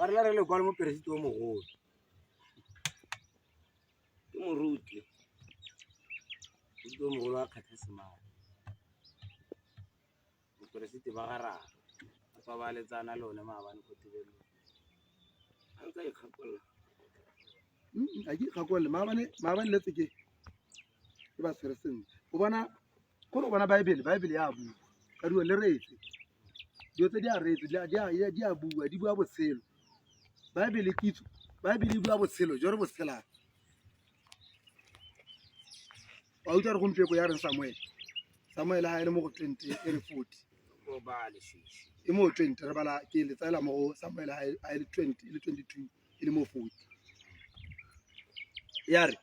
ba re la re le kwa le mo peresite o mogolo ke moruti o mogolo a kgatha semane mo peresite ba garara fa ba letsana le one maabane go tibelo a ntse ikgakolla a ke ikgakolle maabane letse ke ba tshwere sentle o bona gore o bona baebele ya bua ka dio le retse dio tse di a retse di a bua di bua botshelo baebele kitso baebele bua botshelo jo re botshela wa utlwa re gompieko ya reng Samuel ha ile mo go 20 e re 40 go ba le shishi e mo 20 re bala ke le tsela mo go Samuel ha ile 20 ile 22 ile mo 40 ya re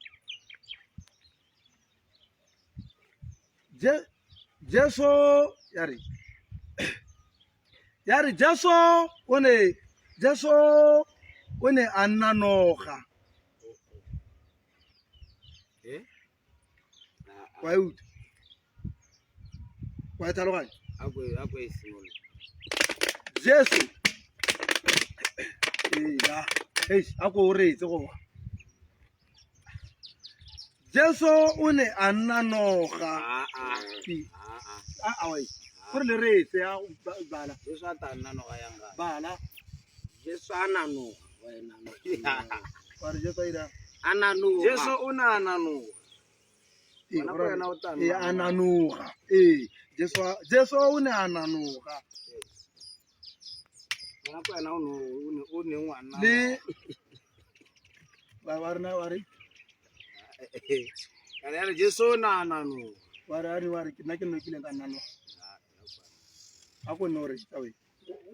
Jesu yare Jesu o ne a nnanoga wa utlwa wa tlhaloganya ako e simola Jesu ako o retse go wa Jesu o ne a nnanoga wai gore le retse ya bala Jesu a ta nnanoga yang ga bala Jesu a nanoga wena wa re Jesu ira ananoga Jesu o na ananoga ananoga Jesu o ne a nanoga bona ko ena o ne ngwana le ba rena wa re ya re Jesu na ananoga wa re ke nna ke nokile ka nanoga a ko no re tawe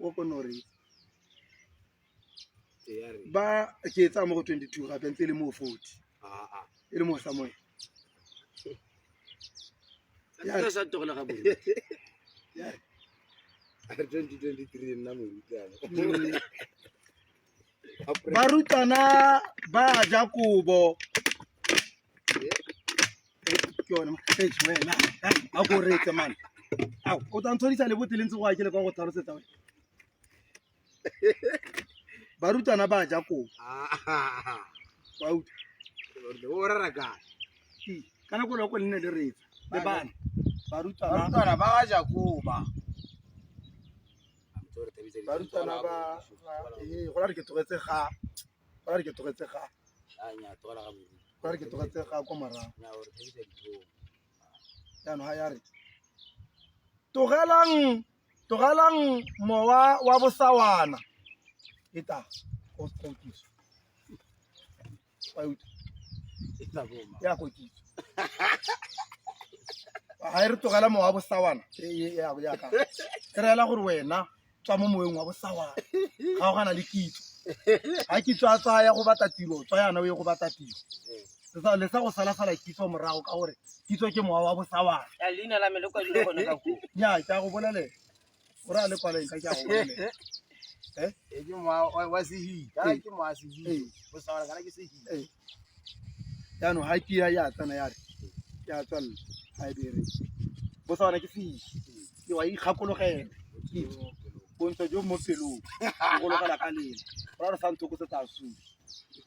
o ko no re ba ke tsa mo go 22 gape ntse le mo 40 e le mo Samuel ya sa togela ga bone ya 2023 nna mo rutana barutwana ba Jakobo ke yona wena a go retse man o tla nthodisa le boteleng tse go a ke le kwa go tlhalosetsa wena barutwana ba Jakobo wa utlwa o rara ka kana go le go nne le retsa le bana barutwana ba Jakobo barutwana ba go la re ke togetse ga anya tola ga bone go la re ke togetse ga kwa morago nya o re thabisa ditho ya no ha ya re togelang mowa wa bosawana eta go kokiso wa utlwa ita boma ya kokiso ha re togela mowa wa bosawana ya ka re la gore wena tswa mo moeng wa bosawana ga o gana le kitso ha kitso a tsaya go batla tiro tswa yana o ye go batla tiro le sa go sala kitso morago ka gore kitso ke mowa wa bosawana ya leina la me le kwa dilo gone ka go nya ka go bolele o ra le kwaleng ka go bolele ke mo wa sehi ka ke mo wa sehi bosawana kana ke sehi ya no ha ke ya tsana ya re ya tswalla ha dire bosawana ke sehi ke wa ikgakologela bontsha jo mo pelong go logela ka lena ra re santho go tsa su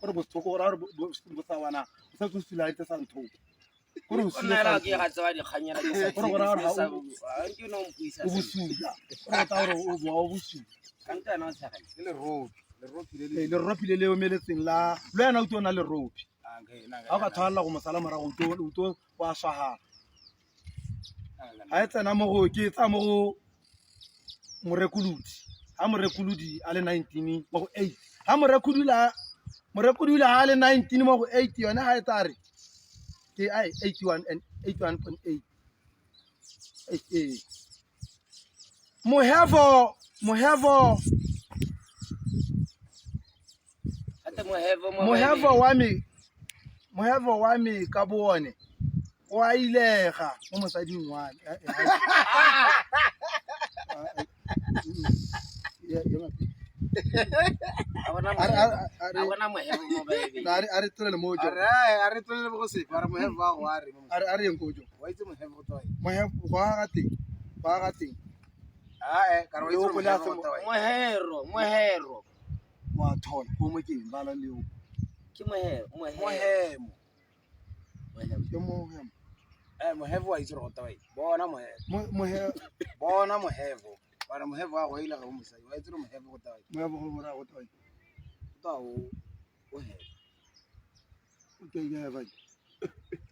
gore botsoko ra re bosawana o sa go sila itse santho gore o sila ra ke ga tsaba di khanyela ke sa gore ra ha ke no mpuisa o busula ra ta gore o bua o busula kanta na sa ke le ropi le omeletseng la lo yana o tsona le ropi ha o ka thwalla go mosala morago o to wa swaga ha e tsena mo go ke tsa mo go morekuludi ha morekuludi a le 19 mo go 8 ha morekuludi ha le 19 mo go 8 yone ha e tsare ke 81 and 81.8 mohevo wa me ka bone o a ilega mo mosading wa are tsole mo jo are tsole go se para mo heva go are eng go jo wa itse mo heva go toy mo heva ga teng ka ro itse mo hero wa thola go mo ke bala leo ke mohemo mohemo ke mohemo mohevo wa itse re go tawa bona mohevo bona mohevo bara mohevo wa go ile go mosadi wa itse re mohevo go tawa mohemo go bora go tawa tawo o heva ke ya ba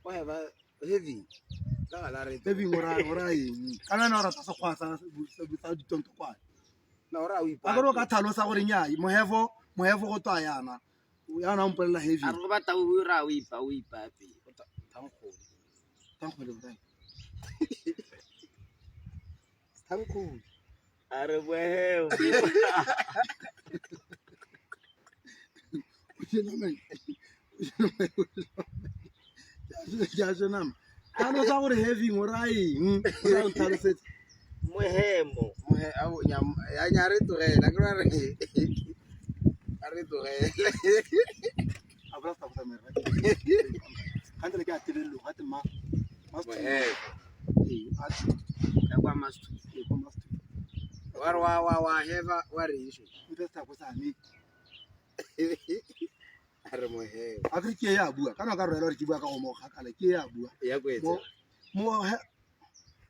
o heva heavy ka gala re heavy ora eng kana na ora tsa khwasa sa ditonto kwa na ora o ipa a go ka thalo sa gore nya mohevo go twa yana o mpolela heavy a re ba ta o ra o ipa pe thankgolo thankgolo right thankgolo a re mohemo ya jona kana sa gore heavy ora eng o ra nthalosetse mohemo ya nyare togela ke re a re togela a bra sta botsa mera kante le ka telelo ga te ma ka kwa mastu wa heva wa re isho ntesta go sa me a re mohevo a ke ya bua kana ka rela re ke bua ka go mo gakala ke ya bua ya kwetse mo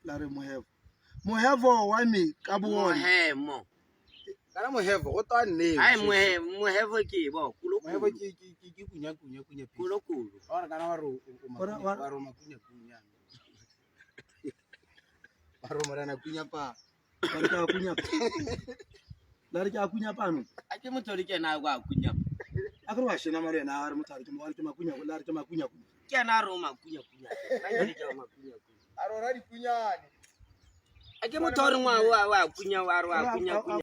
la re mohevo wa me ka bona mohemo kana mohevo go twa nne ai mohemo ke bo mohevo ke kunya kulo ora kana wa ro makunya wa ro mara na kunya pa la re ka kunya pano a ke mothori ke na kwa kunya a ke wa shena mare na a re mothari ke mo wa re ke makunya la re ke makunya ke na ro makunya na ke makunya a ro ra di kunyane a ke mothori ngwa wa kunya